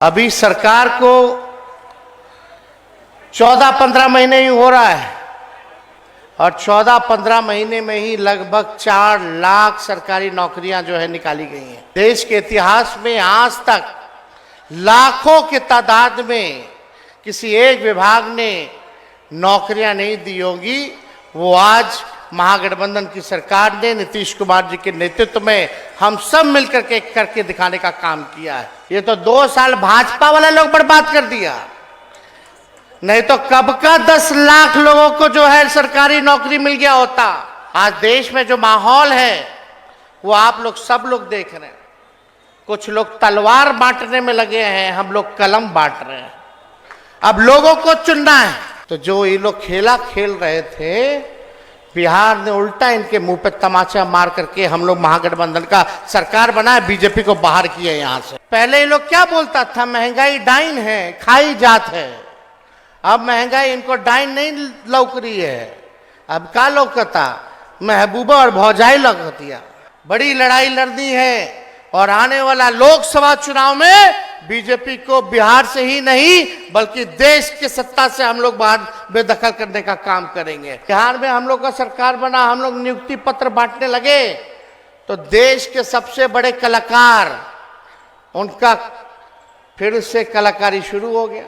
अभी सरकार को 14-15 महीने ही हो रहा है और 14-15 महीने में ही लगभग 4 लाख सरकारी नौकरियां जो है निकाली गई हैं। देश के इतिहास में आज तक लाखों की तादाद में किसी एक विभाग ने नौकरियां नहीं दी होंगी। वो आज महागठबंधन की सरकार ने नीतीश कुमार जी के नेतृत्व में हम सब मिलकर के करके दिखाने का काम किया है। ये तो 2 साल भाजपा वाले लोग बर्बाद कर दिया, नहीं तो कब का 10 लाख लोगों को जो है सरकारी नौकरी मिल गया होता। आज देश में जो माहौल है वो आप लोग सब लोग देख रहे हैं। कुछ लोग तलवार बांटने में लगे हैं, हम लोग कलम बांट रहे हैं। अब लोगों को चुनना है। तो जो ये लोग खेला खेल रहे थे, बिहार ने उल्टा इनके मुंह पे तमाचा मार करके हम लोग महागठबंधन का सरकार बनाए, बीजेपी को बाहर किया यहाँ से। पहले ये लोग क्या बोलता था, महंगाई डाइन है, खाई जात है। अब महंगाई इनको डाइन नहीं लौक रही है, अब का लौकता, महबूबा और भौजाई लौकतिया। बड़ी लड़ाई लड़नी है और आने वाला लोकसभा चुनाव में बीजेपी को बिहार से ही नहीं बल्कि देश की सत्ता से हम लोग बाहर बेदखल करने का काम करेंगे। बिहार में हम लोग का सरकार बना, हम लोग नियुक्ति पत्र बांटने लगे तो देश के सबसे बड़े कलाकार, उनका फिर से कलाकारी शुरू हो गया।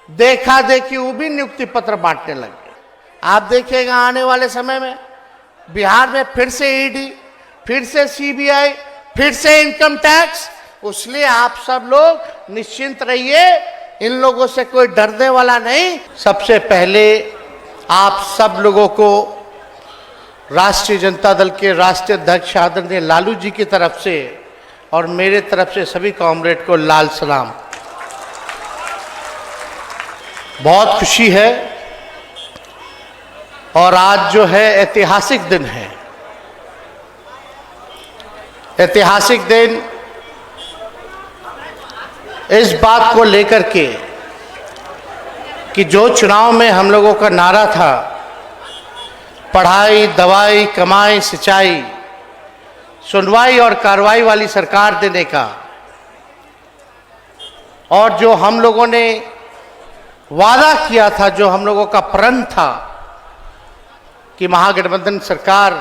देखा देखी वो भी नियुक्ति पत्र बांटने लगे। आप देखिएगा आने वाले समय में बिहार में फिर से ईडी, फिर से सीबीआई, फिर से इनकम टैक्स। इसलिए आप सब लोग निश्चिंत रहिए, इन लोगों से कोई डरने वाला नहीं। सबसे पहले आप सब लोगों को राष्ट्रीय जनता दल के राष्ट्रीय अध्यक्ष आदरणीय लालू जी की तरफ से और मेरे तरफ से सभी कॉमरेड को लाल सलाम। बहुत खुशी है और आज जो है ऐतिहासिक दिन है। ऐतिहासिक दिन इस बात को लेकर के कि जो चुनाव में हम लोगों का नारा था, पढ़ाई, दवाई, कमाई, सिंचाई, सुनवाई और कार्रवाई वाली सरकार देने का, और जो हम लोगों ने वादा किया था, जो हम लोगों का प्रण था कि महागठबंधन सरकार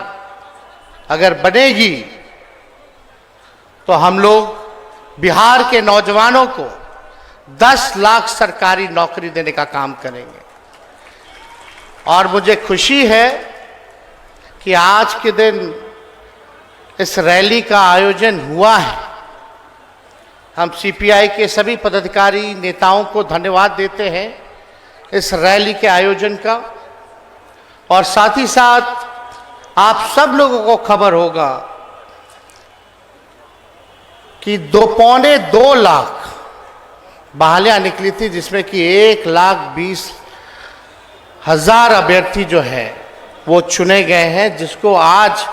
अगर बनेगी तो हम लोग बिहार के नौजवानों को 10 लाख सरकारी नौकरी देने का काम करेंगे। और मुझे खुशी है कि आज के दिन इस रैली का आयोजन हुआ है। हम सीपीआई के सभी पदाधिकारी नेताओं को धन्यवाद देते हैं इस रैली के आयोजन का। और साथ ही साथ आप सब लोगों को खबर होगा कि 2.25 लाख बहालियां निकली थी, जिसमें कि 1,20,000 अभ्यर्थी जो है वो चुने गए हैं, जिसको आज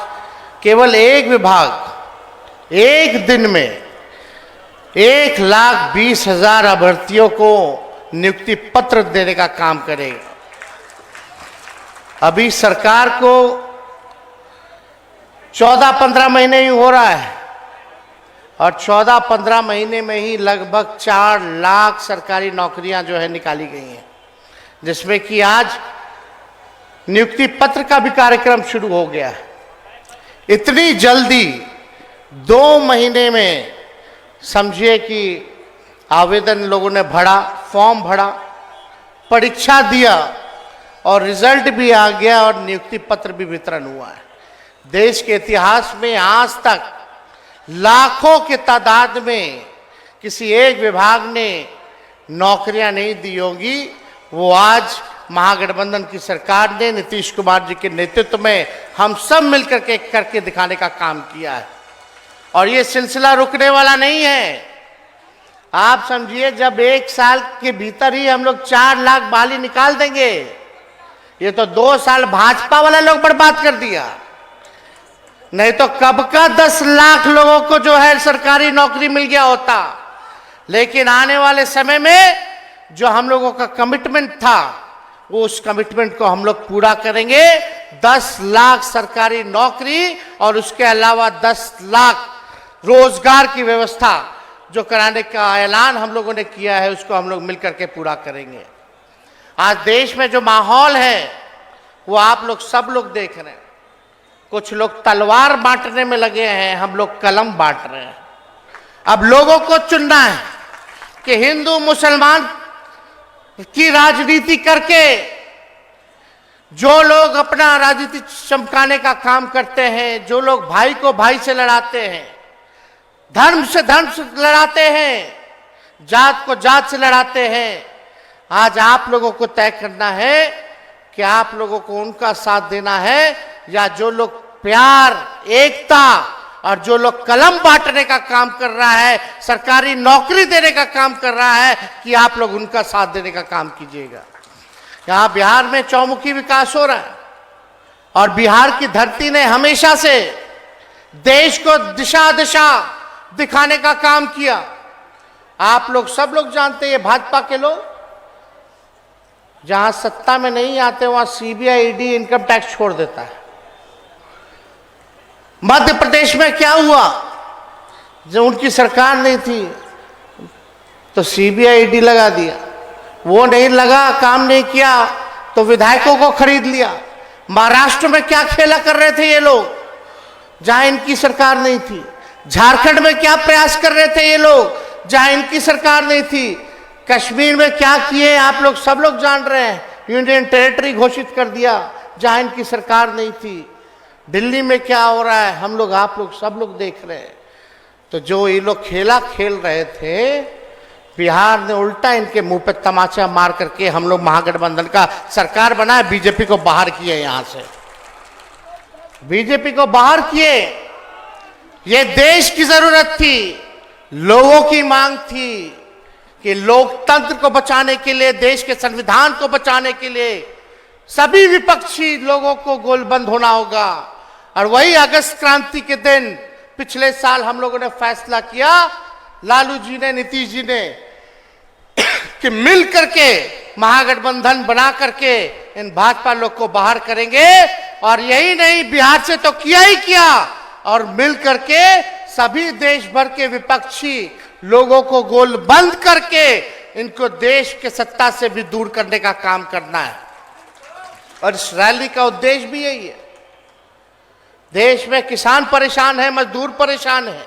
केवल एक विभाग एक दिन में 1,20,000 अभ्यर्थियों को नियुक्ति पत्र देने का काम करेगा। अभी सरकार को 14-15 महीने ही हो रहा है और 14-15 महीने में ही लगभग 4 लाख सरकारी नौकरियां जो है निकाली गई हैं, जिसमें कि आज नियुक्ति पत्र का भी कार्यक्रम शुरू हो गया है। इतनी जल्दी 2 महीने में समझिए कि आवेदन लोगों ने भरा, फॉर्म भरा, परीक्षा दिया और रिजल्ट भी आ गया और नियुक्ति पत्र भी वितरण हुआ है। देश के इतिहास में आज तक लाखों की तादाद में किसी एक विभाग ने नौकरियां नहीं दी होंगी। वो आज महागठबंधन की सरकार ने नीतीश कुमार जी के नेतृत्व में हम सब मिलकर के करके दिखाने का काम किया है। और ये सिलसिला रुकने वाला नहीं है। आप समझिए, जब 1 साल के भीतर ही हम लोग 4 लाख बहाली निकाल देंगे, ये तो 2 साल भाजपा वाले लोग बर्बाद कर दिया, नहीं तो कब का 10 लाख लोगों को जो है सरकारी नौकरी मिल गया होता। लेकिन आने वाले समय में जो हम लोगों का कमिटमेंट था, वो उस कमिटमेंट को हम लोग पूरा करेंगे। 10 लाख सरकारी नौकरी और उसके अलावा 10 लाख रोजगार की व्यवस्था जो कराने का ऐलान हम लोगों ने किया है उसको हम लोग मिलकर के पूरा करेंगे। आज देश में जो माहौल है वो आप लोग सब लोग देख रहे हैं। कुछ लोग तलवार बांटने में लगे हैं, हम लोग कलम बांट रहे हैं। अब लोगों को चुनना है कि हिंदू मुसलमान की राजनीति करके जो लोग अपना राजनीति चमकाने का काम करते हैं, जो लोग भाई को भाई से लड़ाते हैं, धर्म से लड़ाते हैं, जात को जात से लड़ाते हैं, आज आप लोगों को तय करना है कि आप लोगों को उनका साथ देना है या जो लोग प्यार, एकता और जो लोग कलम बांटने का काम कर रहा है, सरकारी नौकरी देने का काम कर रहा है, कि आप लोग उनका साथ देने का काम कीजिएगा। यहां बिहार में चौमुखी विकास हो रहा है और बिहार की धरती ने हमेशा से देश को दिशा दिखाने का काम किया। आप लोग सब लोग जानते हैं, भाजपा के लोग जहां सत्ता में नहीं आते वहां सीबीआई, ईडी, इनकम टैक्स छोड़ देता है। मध्य प्रदेश में क्या हुआ, जब उनकी सरकार नहीं थी तो सीबीआई, ईडी लगा दिया, वो नहीं लगा, काम नहीं किया तो विधायकों को खरीद लिया। महाराष्ट्र में क्या खेला कर रहे थे ये लोग जहां इनकी सरकार नहीं थी। झारखंड में क्या प्रयास कर रहे थे ये लोग जहां इनकी सरकार नहीं थी। कश्मीर में क्या किए आप लोग सब लोग जान रहे हैं, यूनियन टेरिटरी घोषित कर दिया जहां इनकी सरकार नहीं थी। दिल्ली में क्या हो रहा है हम लोग आप लोग सब लोग देख रहे हैं। तो जो ये लोग खेला खेल रहे थे, बिहार ने उल्टा इनके मुंह पे तमाचा मार करके हम लोग महागठबंधन का सरकार बनाए, बीजेपी को बाहर किए, यहां से बीजेपी को बाहर किए। ये देश की जरूरत थी, लोगों की मांग थी कि लोकतंत्र को बचाने के लिए, देश के संविधान को बचाने के लिए सभी विपक्षी लोगों को गोलबंद होना होगा। और वही अगस्त क्रांति के दिन पिछले साल हम लोगों ने फैसला किया, लालू जी ने, नीतीश जी ने, कि मिल करके महागठबंधन बना करके इन भाजपा लोग को बाहर करेंगे। और यही नहीं, बिहार से तो किया ही किया, और मिल करके सभी देश भर के विपक्षी लोगों को गोलबंद करके इनको देश के सत्ता से भी दूर करने का काम करना है। और इस रैली का उद्देश्य भी यही है। देश में किसान परेशान है, मजदूर परेशान है,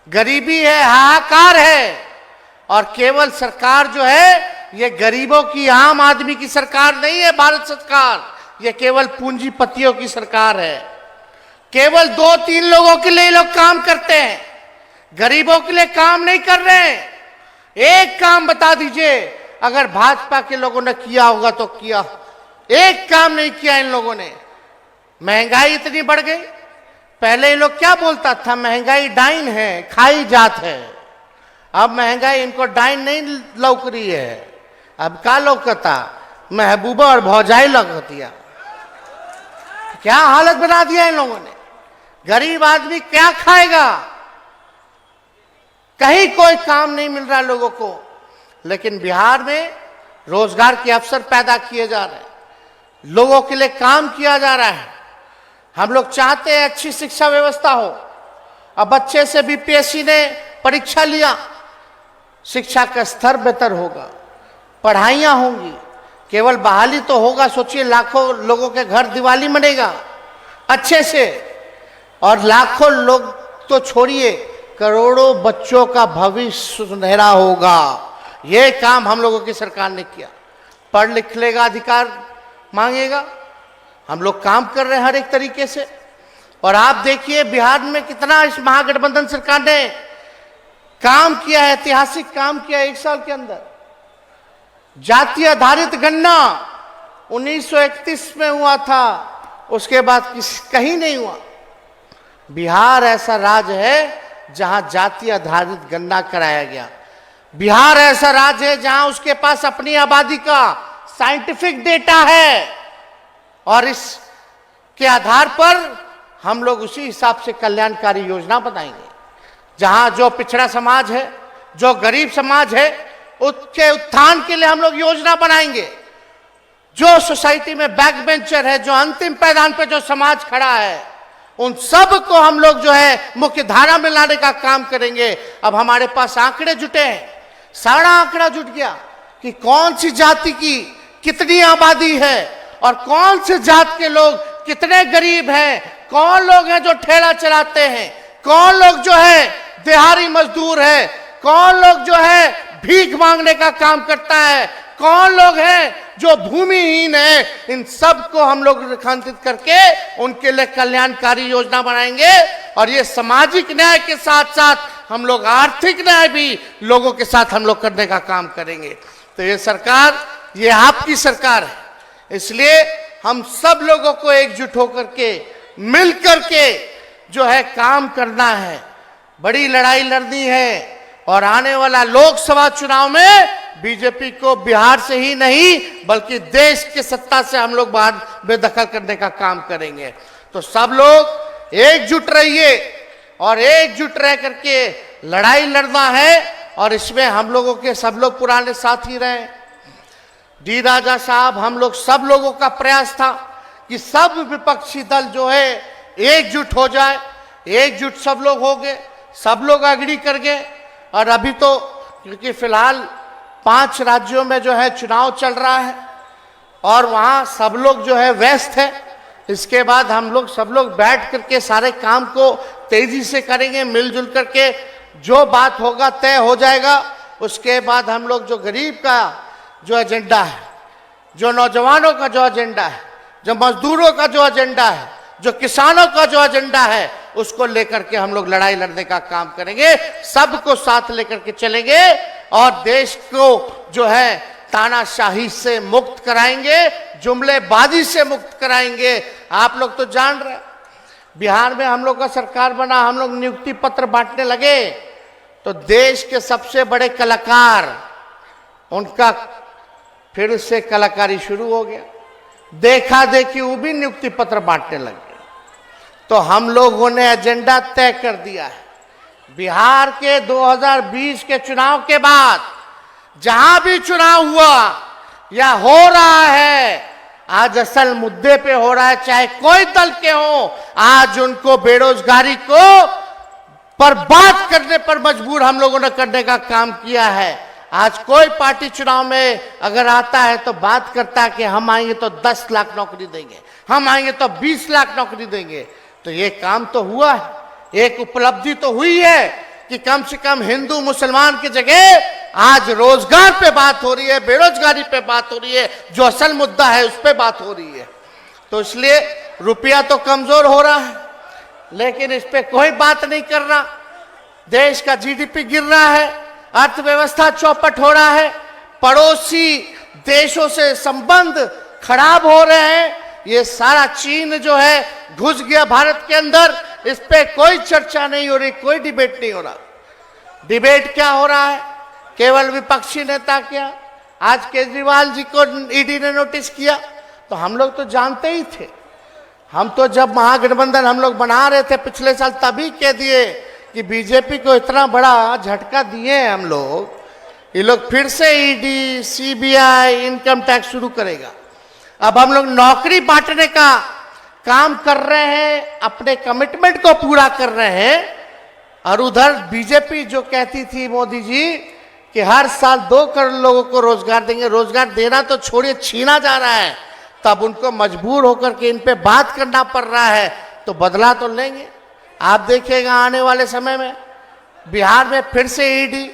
गरीबी है, हाहाकार है, और केवल सरकार जो है ये गरीबों की, आम आदमी की सरकार नहीं है भारत सरकार, ये केवल पूंजीपतियों की सरकार है। केवल 2-3 लोगों के लिए लोग काम करते हैं, गरीबों के लिए काम नहीं कर रहे हैं। एक काम बता दीजिए अगर भाजपा के लोगों ने किया होगा तो किया, एक काम नहीं किया इन लोगों ने। महंगाई इतनी बढ़ गई, पहले ये लोग क्या बोलता था, महंगाई डाइन है, खाई जात है। अब महंगाई इनको डाइन नहीं लौक रही है, अब क्या लौकता, महबूबा और भौजाई लौकतिया। क्या हालत बना दिया इन लोगों ने। गरीब आदमी क्या खाएगा, कहीं कोई काम नहीं मिल रहा लोगों को। लेकिन बिहार में रोजगार के अवसर पैदा किए जा रहे हैं, लोगों के लिए काम किया जा रहा है। हम लोग चाहते हैं अच्छी शिक्षा व्यवस्था हो। अब बच्चे से बीपीएससी ने परीक्षा लिया, शिक्षा का स्तर बेहतर होगा, पढ़ाइयाँ होंगी, केवल बहाली तो होगा, सोचिए लाखों लोगों के घर दिवाली मनेगा अच्छे से, और लाखों लोग तो छोड़िए, करोड़ों बच्चों का भविष्य सुनहरा होगा। ये काम हम लोगों की सरकार ने किया। पढ़ लिख लेगा, अधिकार मांगेगा, हम लोग काम कर रहे हैं हर एक तरीके से। और आप देखिए बिहार में कितना इस महागठबंधन सरकार ने काम किया है, ऐतिहासिक काम किया 1 साल के अंदर। जाति आधारित गणना 1931 में हुआ था, उसके बाद कहीं नहीं हुआ। बिहार ऐसा राज्य है जहां जाति आधारित गणना कराया गया। बिहार ऐसा राज्य है जहां उसके पास अपनी आबादी का साइंटिफिक डेटा है, और इसके आधार पर हम लोग उसी हिसाब से कल्याणकारी योजना बनाएंगे। जहां जो पिछड़ा समाज है, जो गरीब समाज है, उसके उत्थान के लिए हम लोग योजना बनाएंगे। जो सोसाइटी में बैक बेंचर है, जो अंतिम पायदान पे जो समाज खड़ा है, उन सब को हम लोग जो है मुख्य धारा में लाने का काम करेंगे। अब हमारे पास आंकड़े जुटे हैं, सारा आंकड़ा जुट गया कि कौन सी जाति की कितनी आबादी है और कौन से जात के लोग कितने गरीब हैं, कौन लोग हैं जो ठेला चलाते हैं, कौन लोग जो है दिहाड़ी मजदूर है, कौन लोग जो है भीख मांगने का काम करता है, कौन लोग हैं जो भूमिहीन है। इन सब को हम लोग रेखांकित करके उनके लिए कल्याणकारी योजना बनाएंगे और ये सामाजिक न्याय के साथ साथ हम लोग आर्थिक न्याय भी लोगों के साथ हम लोग करने का काम करेंगे। तो ये सरकार, ये आपकी सरकार है, इसलिए हम सब लोगों को एकजुट होकर के मिल करके जो है काम करना है, बड़ी लड़ाई लड़नी है। और आने वाला लोकसभा चुनाव में बीजेपी को बिहार से ही नहीं बल्कि देश के सत्ता से हम लोग बाहर बेदखल करने का काम करेंगे। तो सब लोग एकजुट रहिए और एकजुट रह करके लड़ाई लड़ना है और इसमें हम लोगों के सब लोग पुराने साथी रहे। डी राजा साहब, हम लोग सब लोगों का प्रयास था कि सब विपक्षी दल जो है एकजुट हो जाए, एकजुट सब लोग हो गए, सब लोग अग्री कर गए। और अभी तो क्योंकि फिलहाल 5 राज्यों में जो है चुनाव चल रहा है और वहाँ सब लोग जो है व्यस्त है, इसके बाद हम लोग सब लोग बैठ करके सारे काम को तेजी से करेंगे, मिलजुल करके जो बात होगा तय हो जाएगा। उसके बाद हम लोग जो गरीब का जो एजेंडा है, जो नौजवानों का जो एजेंडा है, जो मजदूरों का जो एजेंडा है, जो किसानों का जो एजेंडा है, उसको लेकर के हम लोग लड़ाई लड़ने का काम करेंगे, सबको साथ लेकर के चलेंगे और देश को जो है तानाशाही से मुक्त कराएंगे, जुमलेबाजी से मुक्त कराएंगे। आप लोग तो जान रहे, बिहार में हम लोग का सरकार बना, हम लोग नियुक्ति पत्र बांटने लगे तो देश के सबसे बड़े कलाकार, उनका फिर से कलाकारी शुरू हो गया, देखा देखी वो भी नियुक्ति पत्र बांटने लगे। तो हम लोगों ने एजेंडा तय कर दिया है, बिहार के 2020 के चुनाव के बाद जहां भी चुनाव हुआ या हो रहा है, आज असल मुद्दे पे हो रहा है, चाहे कोई दल के हो, आज उनको बेरोजगारी को पर बात करने पर मजबूर हम लोगों ने करने का काम किया है। आज कोई पार्टी चुनाव में अगर आता है तो बात करता है कि हम आएंगे तो 10 लाख नौकरी देंगे, हम आएंगे तो 20 लाख नौकरी देंगे। तो ये काम तो हुआ है, एक उपलब्धि तो हुई है कि कम से कम हिंदू मुसलमान की जगह आज रोजगार पे बात हो रही है, बेरोजगारी पे बात हो रही है, जो असल मुद्दा है उस पे बात हो रही है। तो इसलिए रुपया तो कमजोर हो रहा है लेकिन इस पे कोई बात नहीं कर रहा, देश का जीडीपी गिर रहा है, अर्थव्यवस्था चौपट हो रहा है, पड़ोसी देशों से संबंध खराब हो रहे हैं, ये सारा चीन जो है घुस गया भारत के अंदर, इस पे कोई चर्चा नहीं हो रही, कोई डिबेट नहीं हो रहा। डिबेट क्या हो रहा है, केवल विपक्षी नेता क्या, आज केजरीवाल जी को ईडी ने नोटिस किया तो हम लोग तो जानते ही थे, हम तो जब महागठबंधन हम लोग बना रहे थे पिछले साल तभी कह दिए कि बीजेपी को इतना बड़ा झटका दिए हैं हम लोग, ये लोग फिर से ईडी, सीबीआई, इनकम टैक्स शुरू करेगा। अब हम लोग नौकरी बांटने का काम कर रहे हैं, अपने कमिटमेंट को पूरा कर रहे हैं। और उधर बीजेपी जो कहती थी मोदी जी कि हर साल 2 करोड़ लोगों को रोजगार देंगे, रोजगार देना तो छोड़िए छीना जा रहा है, तब उनको मजबूर होकर के इन पे बात करना पड़ रहा है, तो बदला तो लेंगे। आप देखिएगा आने वाले समय में बिहार में फिर से ईडी,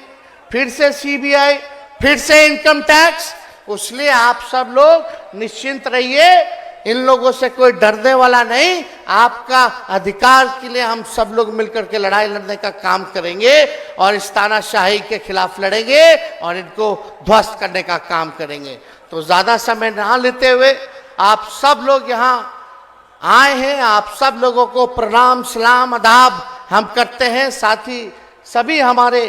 फिर से सीबीआई, फिर से इनकम टैक्स। इसलिए आप सब लोग निश्चिंत रहिए, इन लोगों से कोई डरने वाला नहीं, आपका अधिकार के लिए हम सब लोग मिलकर के लड़ाई लड़ने का काम करेंगे और इस तानाशाही के खिलाफ लड़ेंगे और इनको ध्वस्त करने का काम करेंगे। तो ज्यादा समय ना लेते हुए आप सब लोग यहाँ आए हैं, आप सब लोगों को प्रणाम, सलाम, आदाब हम करते हैं। साथ ही सभी हमारे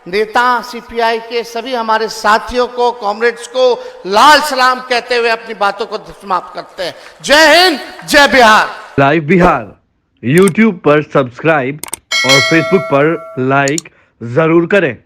नेता, सीपीआई के सभी हमारे साथियों को, कॉमरेड्स को लाल सलाम कहते हुए अपनी बातों को समाप्त करते हैं। जय हिंद, जय बिहार। लाइव बिहार यूट्यूब पर सब्सक्राइब और फेसबुक पर लाइक जरूर करें।